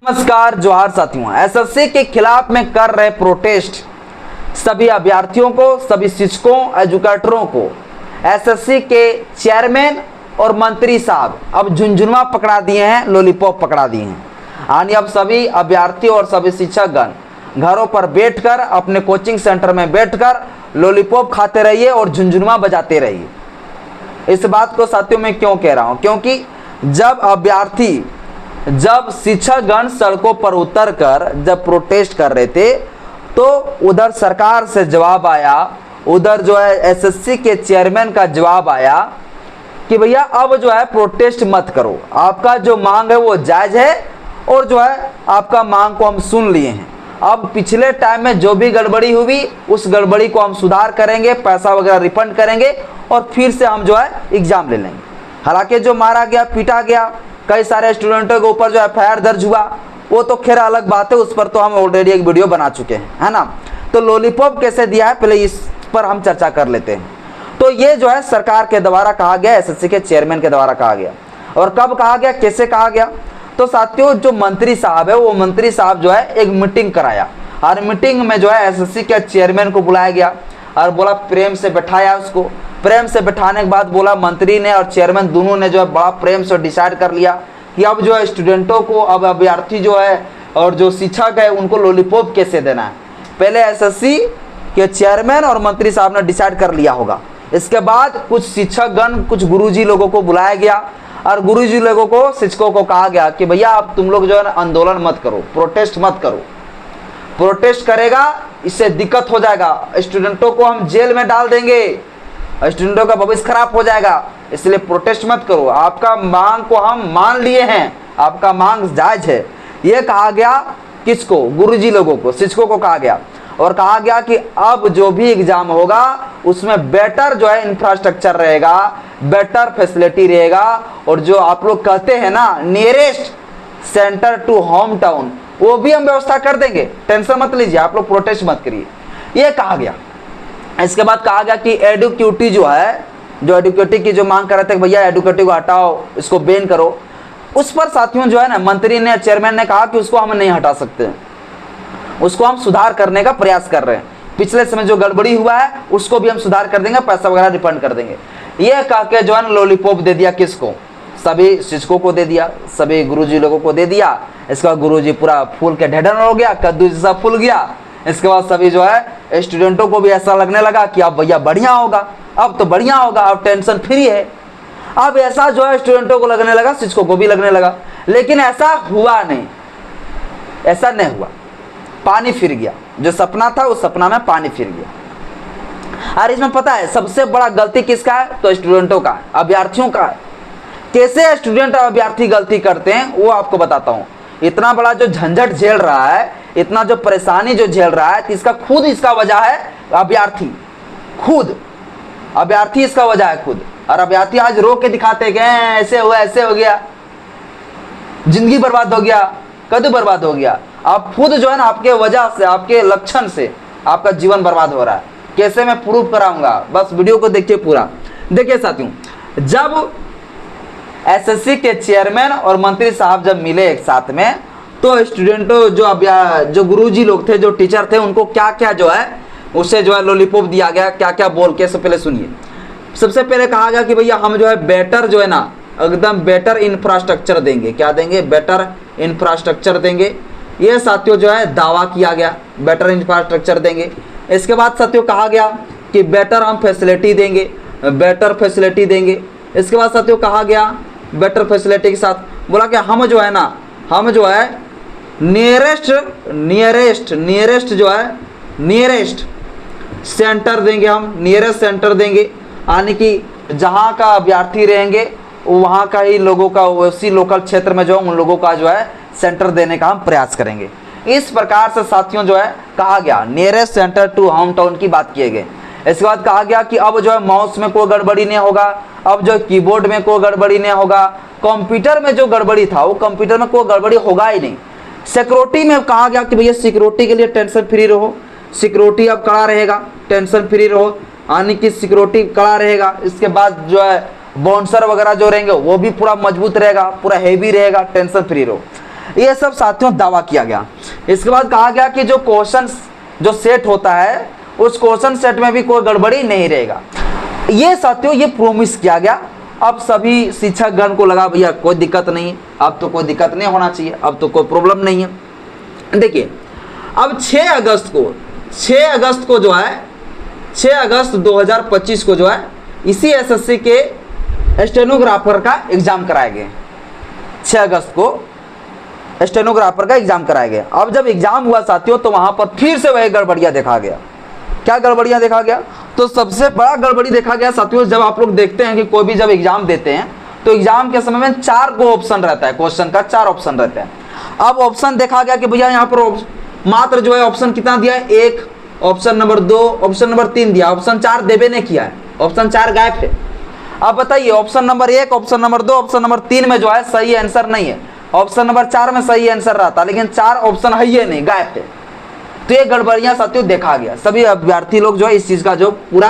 नमस्कार, जोहार साथियों। एसएससी के खिलाफ में कर रहे प्रोटेस्ट सभी अभ्यर्थियों को, सभी शिक्षकों, एजुकेटरों को एसएससी के चेयरमैन और मंत्री साहब अब झुनझुनवा पकड़ा दिए हैं, लॉलीपॉप पकड़ा दिए हैं। यानी अब सभी अभ्यर्थी और सभी शिक्षकगण घरों पर बैठकर, अपने कोचिंग सेंटर में बैठकर लॉलीपॉप खाते रहिए और झुनझुनवा बजाते रहिए। इस बात को साथियों मैं क्यों कह रहा हूं? क्योंकि जब शिक्षकगण सड़कों पर उतरकर जब प्रोटेस्ट कर रहे थे तो उधर सरकार से जवाब आया, उधर जो है एसएससी के चेयरमैन का जवाब आया कि भैया अब जो है प्रोटेस्ट मत करो, आपका जो मांग है वो जायज है और जो है आपका मांग को हम सुन लिए हैं। अब पिछले टाइम में जो भी गड़बड़ी हुई उस गड़बड़ी को हम सुधार करेंगे, पैसा वगैरह रिफंड करेंगे और फिर से हम जो है एग्जाम ले लेंगे। हालांकि जो मारा गया, पीटा गया, कई सारे स्टूडेंटों के ऊपर जो एफआईआर दर्ज हुआ, वो तो खैर अलग बात है, उस पर तो हम ऑलरेडी एक वीडियो बना चुके हैं, है ना। तो लॉलीपॉप कैसे दिया है पहले इस पर हम चर्चा कर लेते हैं। तो ये जो है सरकार के द्वारा कहा गया, एसएससी के चेयरमैन के द्वारा कहा गया। और कब कहा गया, कैसे कहा गया? तो साथियों जो मंत्री साहब है, वो मंत्री साहब जो है एक मीटिंग कराया और मीटिंग में जो है एसएससी के चेयरमैन को बुलाया गया और बोला, प्रेम से बैठाया उसको। प्रेम से बैठाने के बाद बोला, मंत्री ने और चेयरमैन दोनों ने जो है बड़ा प्रेम से डिसाइड कर लिया कि अब जो है स्टूडेंटों को, अब अभ्यर्थी जो है और जो शिक्षक है उनको लॉलीपॉप कैसे देना है। पहले एसएससी के चेयरमैन और मंत्री साहब ने डिसाइड कर लिया होगा। इसके बाद कुछ शिक्षकगण, कुछ गुरुजी लोगों को बुलाया गया और गुरुजी लोगों को, शिक्षकों को कहा गया कि भैया अब तुम लोग जो है आंदोलन मत करो, प्रोटेस्ट मत करो। प्रोटेस्ट करेगा इससे दिक्कत हो जाएगा, स्टूडेंटों को हम जेल में डाल देंगे, स्टूडेंटों का भविष्य खराब हो जाएगा, इसलिए प्रोटेस्ट मत करो। आपका मांग को हम मान लिए हैं, आपका मांग जायज है। ये कहा गया किसको? गुरुजी लोगों को, शिक्षकों को कहा गया। और कहा गया कि अब जो भी एग्जाम होगा उसमें बेटर जो है इंफ्रास्ट्रक्चर रहेगा, बेटर फैसिलिटी रहेगा और जो आप लोग कहते हैं ना nearest centre to home town, वो भी हम व्यवस्था कर देंगे, टेंशन मत लीजिए, आप लोग प्रोटेस्ट मत करिए, ये कहा गया। इसके बाद कहा गया कि एडुकेटी जो है, जो एडुकेटी की जो मांग कर रहे थे भैया एडुकेटी को हटाओ, इसको बैन करो, उस पर साथियों जो है ना मंत्री ने, चेयरमैन ने कहा कि उसको हम नहीं हटा सकते, उसको हम सुधार करने का प्रयास कर रहे हैं। पिछले समय जो गड़बड़ी हुआ है उसको भी हम सुधार कर देंगे, पैसा वगैरह रिफंड कर देंगे। ये कह के जो है ना लॉलीपॉप दे दिया किसको? सभी शिक्षकों को दे दिया, सभी गुरुजी लोगों को दे दिया। इसके बाद गुरुजी पूरा फूल के ढेढन हो गया, कद्दू जैसा फूल गया। इसके बाद सभी जो है स्टूडेंटों को भी ऐसा लगने लगा कि अब भैया बढ़िया होगा, अब तो बढ़िया होगा, अब टेंशन फ्री है। अब ऐसा जो है स्टूडेंटों को लगने लगा, शिक्षकों को भी लगने लगा। लेकिन ऐसा हुआ नहीं, ऐसा नहीं हुआ, पानी फिर गया। जो सपना था उस सपना में पानी फिर गया। और इसमें पता है सबसे बड़ा गलती किसका है? तो स्टूडेंटों का, अभ्यर्थियों का है। कैसे स्टूडेंट और अभ्यर्थी गलती करते हैं वो आपको बताता हूं। इतना बड़ा जो झंझट झेल रहा है, इतना जो परेशानी जो झेल रहा है, इसका वजह है अभ्यर्थी खुद, अभ्यर्थी इसका वजह है खुद। और अभ्यर्थी आज रो के दिखाते गए, ऐसे हुआ, ऐसे हो गया, जिंदगी बर्बाद हो गया, कद्दू बर्बाद हो गया। आप खुद जो है ना आपके वजह से, आपके लक्षण से आपका जीवन बर्बाद हो रहा है। कैसे मैं प्रूव कराऊंगा, बस वीडियो को देखिए पूरा। देखिए साथियों, जब एसएससी के चेयरमैन और मंत्री साहब जब मिले एक साथ में, तो स्टूडेंटों जो गुरुजी लोग थे, जो टीचर थे, उनको क्या क्या जो है उससे जो है लॉलीपॉप दिया गया, क्या क्या बोल के। सबसे पहले सुनिए, सबसे पहले कहा गया कि भैया हम जो है बेटर जो है ना एकदम बेटर इंफ्रास्ट्रक्चर देंगे। क्या देंगे? बेटर इंफ्रास्ट्रक्चर देंगे। ये साथियों जो है दावा किया गया, बेटर इंफ्रास्ट्रक्चर देंगे। इसके बाद साथियों कहा गया कि बेटर हम फैसिलिटी देंगे, बेटर फैसिलिटी देंगे। इसके बाद साथियों कहा गया बेटर फैसिलिटी के साथ बोला कि हम जो है ना, हम जो है नियरेस्ट जो है नियरेस्ट सेंटर देंगे, हम नियरेस्ट सेंटर देंगे। यानी कि जहाँ का अभ्यर्थी रहेंगे वहाँ का ही लोगों का, उसी लोकल क्षेत्र में जो उन लोगों का जो है सेंटर देने का हम प्रयास करेंगे। इस प्रकार से साथियों जो है कहा गया, nearest centre to home town की बात किए गए। इसके बाद कहा गया कि अब जो है माउस में कोई गड़बड़ी नहीं होगा, अब जो कीबोर्ड में कोई गड़बड़ी नहीं होगा, कंप्यूटर में जो गड़बड़ी था वो कंप्यूटर में कोई गड़बड़ी होगा ही नहीं। सिक्योरिटी में कहा गया कि भैया सिक्योरिटी के लिए टेंशन फ्री रहो, सिक्योरिटी अब कड़ा रहेगा, टेंशन फ्री रहो, यानी कि सिक्योरिटी कड़ा रहेगा। इसके बाद जो है बाउंसर वगैरह जो रहेंगे वो भी पूरा मजबूत रहेगा, पूरा हेवी रहेगा, टेंशन फ्री रहो। ये सब साथियों दावा किया गया। इसके बाद कहा गया कि जो क्वेश्चन जो सेट होता है उस क्वेश्चन सेट में भी कोई गड़बड़ी नहीं रहेगा। ये साथियों ये प्रोमिस किया गया। अब सभी शिक्षक गण को लगा भैया कोई दिक्कत नहीं, अब तो कोई दिक्कत नहीं होना चाहिए, अब तो कोई प्रॉब्लम नहीं है। देखिए अब 6 अगस्त 2025 को जो है इसी एसएससी के स्टेनोग्राफर का एग्जाम कराया गया। 6 अगस्त को स्टेनोग्राफर का एग्जाम कराया गया। अब जब एग्जाम हुआ साथियों तो वहां पर फिर से वही गड़बड़ियां देखा गया। क्या गड़बड़ियां देखा गया? तो सबसे बड़ा गड़बड़ी देखा गया साथियों, जब आप लोग देखते हैं कि कोई भी जब एग्जाम देते हैं तो एग्जाम के समय में 4 को ऑप्शन रहता है, क्वेश्चन का 4 ऑप्शन रहता है। अब ऑप्शन देखा गया कि भैया यहाँ पर मात्र जो है ऑप्शन कितना दिया है, 1, ऑप्शन नंबर 2, ऑप्शन नंबर 3 दिया, ऑप्शन 4 देवे ने किया है, ऑप्शन 4 गायब है। अब बताइए option number 1, option number 2, option number 3 में जो है सही आंसर नहीं है, ऑप्शन नंबर 4 में सही आंसर रहता, लेकिन 4 ऑप्शन है ये नहीं, गायब है। तो ये गड़बड़ियां साथियों देखा गया। सभी अभ्यर्थी लोग जो है इस चीज का जो पूरा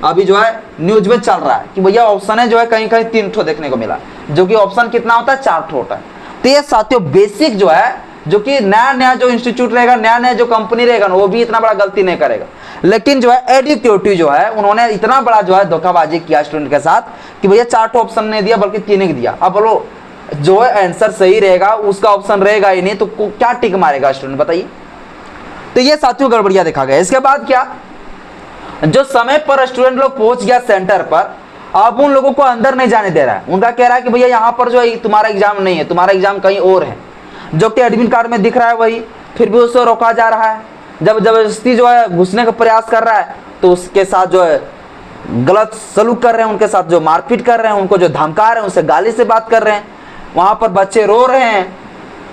अभी जो है न्यूज में चल रहा है कि भैया ऑप्शन है जो है कहीं कहीं 3 ठो देखने को मिला, जो कि ऑप्शन कितना होता है, 4 ठो होता है। तो ये साथियों बेसिक जो है, जो कि नया जो इंस्टीट्यूट रहेगा, नया जो कंपनी रहेगा ना, वो भी इतना बड़ा गलती नहीं करेगा। लेकिन जो है एडुकेटिव जो है उन्होंने इतना बड़ा जो है धोखाबाजी किया स्टूडेंट के साथ कि भैया 4 ठो ऑप्शन नहीं दिया बल्कि 3 ही दिया। अब बोलो जो है आंसर सही रहेगा उसका ऑप्शन रहेगा ही नहीं, तो क्या टिक मारेगा स्टूडेंट, बताइए। तो ये साथियों गड़बड़ियां देखा गया। इसके बाद क्या, जो समय पर स्टूडेंट लोग पहुंच गया सेंटर पर, अब उन लोगों को अंदर नहीं जाने दे रहा है। उनका कह रहा है कि भैया यहाँ पर जो है तुम्हारा एग्जाम नहीं है, तुम्हारा एग्जाम कहीं और है, जो कि एडमिट कार्ड में दिख रहा है वही, फिर भी उसे रोका जा रहा है। जब जबरदस्ती जो है घुसने का प्रयास कर रहा है तो उसके साथ जो है गलत सलूक कर रहे हैं, उनके साथ जो मारपीट कर रहे हैं, उनको जो धमका रहे हैं, उनसे गाली से बात कर रहे हैं। वहाँ पर बच्चे रो रहे हैं,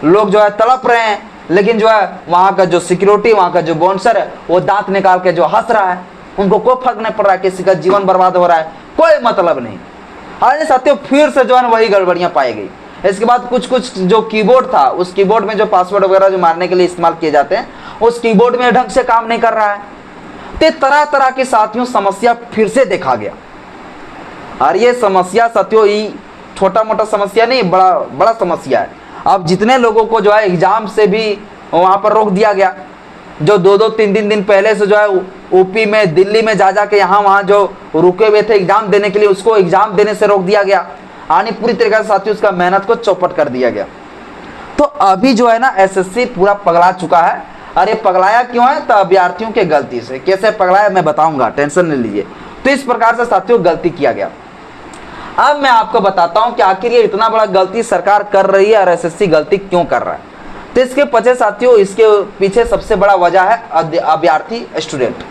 लोग जो है तड़प रहे हैं, लेकिन जो है वहाँ का जो सिक्योरिटी, वहाँ का जो बाउंसर है वो दांत निकाल के जो हंस रहा है। उनको कोई फर्क नहीं पड़ रहा है, किसी का जीवन बर्बाद हो रहा है, कोई मतलब नहीं। हालांकि साथियों फिर से जो है वही गड़बड़ियां पाई गई। इसके बाद कुछ जो कीबोर्ड था, उस कीबोर्ड में जो पासवर्ड वगैरह जो मारने के लिए इस्तेमाल किए जाते हैं, उस कीबोर्ड में ढंग से काम नहीं कर रहा है। तो तरह तरह की साथियों समस्या फिर से देखा गया। और ये समस्या साथियों ये छोटा मोटा समस्या नहीं, बड़ा समस्या है। अब जितने लोगों को जो है एग्जाम से भी वहाँ पर रोक दिया गया, जो 2-2, 3-3 दिन पहले से जो है यूपी में, दिल्ली में जा के यहाँ वहाँ जो रुके हुए थे एग्जाम देने के लिए, उसको एग्जाम देने से रोक दिया गया। यानी पूरी तरीके से साथियों उसका मेहनत को चौपट कर दिया गया। तो अभी जो है ना एसएससी पूरा पगला चुका है। अरे पगलाया क्यों है? तो अभ्यर्थियों के गलती से। कैसे पगलाया मैं बताऊंगा, टेंशन नहीं लीजिए। तो इस प्रकार से साथियों गलती किया गया। अब मैं आपको बताता हूं कि आखिर ये इतना बड़ा गलती सरकार कर रही है और एसएससी गलती क्यों कर रहा है। तो इसके पीछे साथियों, इसके पीछे सबसे बड़ा वजह है अभ्यर्थी स्टूडेंट।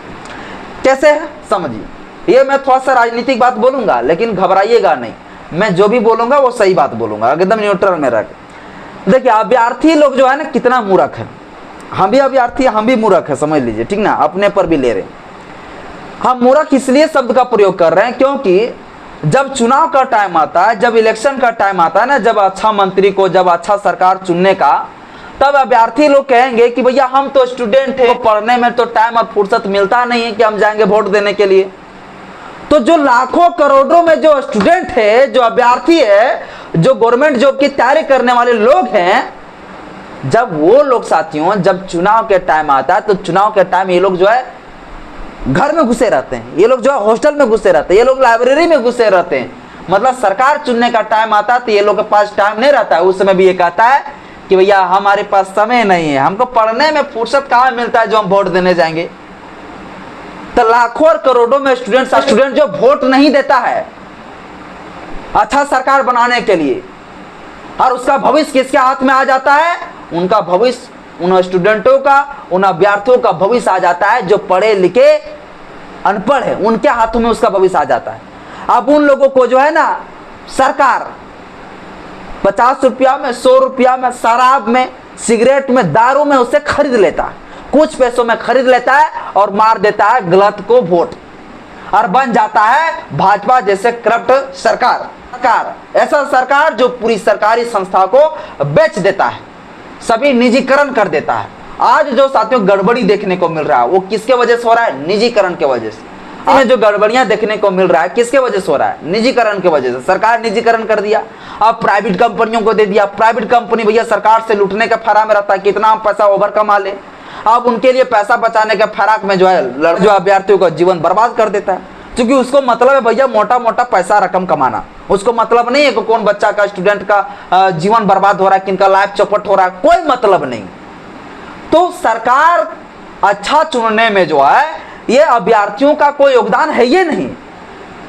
कैसे है समझिए। ये मैं थोड़ा सा राजनीतिक बात बोलूंगा, लेकिन घबराइएगा नहीं, मैं जो भी बोलूंगा वो सही बात बोलूंगा, एकदम न्यूट्रल में रख। देखिए अभ्यर्थी लोग जो है ना कितना मूर्ख है। हम भी अभ्यर्थी, हम भी मूर्ख है, समझ लीजिए, ठीक ना, अपने पर भी ले रहे। हम मूर्ख इसलिए शब्द का प्रयोग कर रहे हैं क्योंकि जब चुनाव का टाइम आता है, जब इलेक्शन का टाइम आता है ना, जब अच्छा मंत्री को, जब अच्छा सरकार चुनने का, तब अभ्यर्थी लोग कहेंगे कि भैया हम तो स्टूडेंट हैं, पढ़ने में तो टाइम और फुर्सत मिलता नहीं है कि हम जाएंगे वोट देने के लिए। तो जो लाखों करोड़ों में जो स्टूडेंट है, जो अभ्यर्थी है, जो गवर्नमेंट जॉब की तैयारी करने वाले लोग हैं, जब वो लोग साथियों, जब चुनाव के टाइम आता है तो चुनाव के टाइम ये लोग जो है घर में घुसे रहते हैं, ये लोग जो है हॉस्टल में घुसे रहते हैं, ये लोग लाइब्रेरी में घुसे रहते हैं। मतलब सरकार चुनने का टाइम आता है तो ये लोग के पास टाइम नहीं रहता है। उस समय भी ये कहता है कि भैया हमारे पास समय नहीं है, हमको पढ़ने में फुर्सत कहाँ मिलता है जो हम वोट देने जाएंगे। तो लाखों और करोड़ों में स्टूडेंट जो वोट नहीं देता है अच्छा सरकार बनाने के लिए, और उसका भविष्य किसके हाथ में आ जाता है? उनका भविष्य, उन स्टूडेंटों का, उन अभ्यर्थियों का भविष्य आ जाता है जो पढ़े लिखे अनपढ़ है, उनके हाथों में उसका भविष्य आ जाता है। अब उन लोगों को जो है ना सरकार 50 रुपया में, 100 रुपया में, शराब में, सिगरेट में, दारू में उसे खरीद लेता है, कुछ पैसों में खरीद लेता है और मार देता है गलत को वोट, और बन जाता है भाजपा जैसे करप्ट सरकार। ऐसा सरकार जो पूरी सरकारी संस्था को बेच देता है, सभी निजीकरण कर देता है। आज जो साथियों गड़बड़ी देखने को मिल रहा है वो किसके वजह से हो रहा है? निजीकरण के वजह से। में जो गड़बड़ियां देखने को मिल रहा है किसके वजह से हो रहा है? निजीकरण की वजह से। सरकार निजीकरण कर दिया, अब प्राइवेट कंपनियों को दे दिया। प्राइवेट कंपनी भैया सरकार से लूटने के फरार में रहता है, कितना पैसा ओवर कमा ले। अब उनके लिए पैसा बचाने के फराक में जो है जो अभ्यर्थियों का जीवन बर्बाद कर देता है, क्योंकि उसको मतलब है भैया मोटा मोटा पैसा रकम कमाना। उसको मतलब नहीं है कि कौन बच्चा का, स्टूडेंट का जीवन बर्बाद हो रहा है, किनका लाइफ चौपट हो रहा है, कोई मतलब नहीं। तो सरकार अच्छा चुनने में जो है ये अभ्यर्थियों का कोई योगदान है ये नहीं।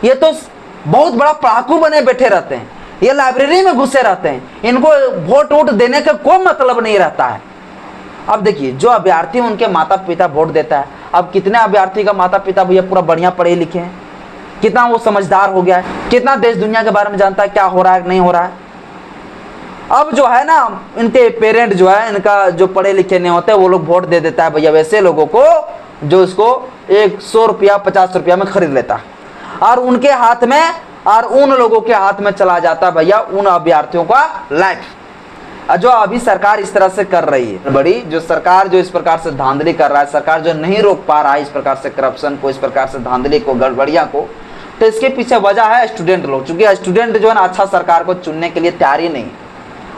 ये तो बहुत बड़ा पढ़ाकू बने बैठे रहते हैं, ये लाइब्रेरी में घुसे रहते हैं, इनको वोट वोट देने का कोई मतलब नहीं रहता है। अब देखिए जो अभ्यर्थी उनके माता पिता वोट देता है, अब कितने अभ्यर्थी का माता पिता भैया पूरा बढ़िया पढ़े लिखे हैं, कितना वो समझदार हो गया है, कितना देश दुनिया के बारे में जानता है, क्या हो रहा है नहीं हो रहा है। अब जो है ना इनके पेरेंट जो है, इनका जो पढ़े लिखे नहीं होते, वो लोग वोट दे देता है भैया वैसे लोगों को जो इसको 100 रुपया 50 रुपया में खरीद लेता है, और उनके हाथ में और उन लोगों के हाथ में चला जाता है भैया उन अभ्यर्थियों का लाइफ। जो अभी सरकार इस तरह से कर रही है बड़ी, जो सरकार जो इस प्रकार से धांधली कर रहा है, सरकार जो नहीं रोक पा रहा है इस प्रकार से करप्शन को, इस प्रकार से धांधली को, गड़बड़ियां को, तो इसके पीछे वजह है स्टूडेंट लोग। चूंकि स्टूडेंट जो है ना अच्छा सरकार को चुनने के लिए तैयार ही नहीं।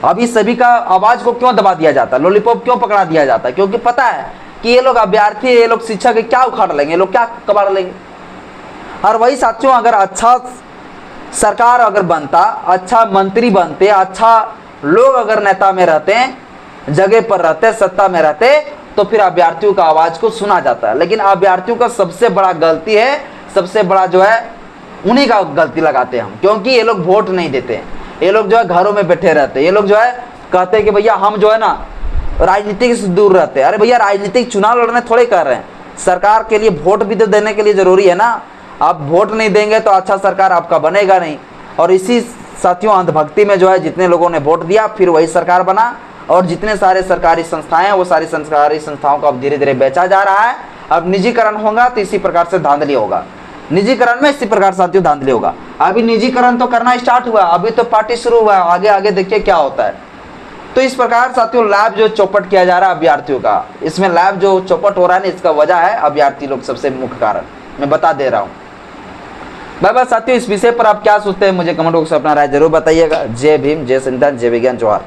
अभी सभी का आवाज को क्यों दबा दिया जाता है, लॉलीपॉप क्यों पकड़ा दिया जाता है? क्योंकि पता है कि ये लोग अभ्यर्थी, ये लोग शिक्षक क्या उखाड़ लेंगे, ये लोग क्या कबाड़ लेंगे। और वही साथियों अगर अच्छा सरकार अगर बनता, अच्छा मंत्री बनते, अच्छा लोग अगर नेता में रहते, जगह पर रहते, सत्ता में रहते, तो फिर अभ्यर्थियों का आवाज को सुना जाता है। लेकिन अभ्यर्थियों का सबसे बड़ा गलती है, सबसे बड़ा जो है उन्हीं का गलती लगाते हैं हम, क्योंकि ये लोग वोट नहीं देते, ये लोग जो है घरों में बैठे रहते, ये लोग जो है कहते हैं कि भैया हम जो है ना राजनीति से दूर रहते। अरे भैया राजनीतिक चुनाव लड़ने थोड़े कर रहे हैं, सरकार के लिए वोट भी तो देने के लिए जरूरी है ना। आप वोट नहीं देंगे तो अच्छा सरकार आपका बनेगा नहीं। और इसी साथियों अंधभक्ति में जो है जितने लोगों ने वोट दिया फिर वही सरकार बना, और जितने सारे सरकारी संस्थाएं हैं वो सारी सरकारी संस्थाओं को अब धीरे धीरे बेचा जा रहा है। अब निजीकरण होगा तो इसी प्रकार से धांधली होगा, निजीकरण में इसी प्रकार साथियों धांधली होगा। अभी निजीकरण तो करना स्टार्ट हुआ, अभी तो पार्टी शुरू हुआ है, आगे आगे देखिए क्या होता है। तो इस प्रकार साथियों लैब जो चौपट किया जा रहा है अभ्यर्थियों का, इसमें लैब जो चौपट हो रहा है ना, इसका वजह है अभ्यर्थी लोग, सबसे मुख्य कारण मैं बता दे रहा हूँ। बाय साथियों, इस विषय पर आप क्या सोचते हैं मुझे कमेंट बॉक्स में अपना राय जरूर बताइएगा। जय भीम, जय संविधान, जय विज्ञान, जोहार।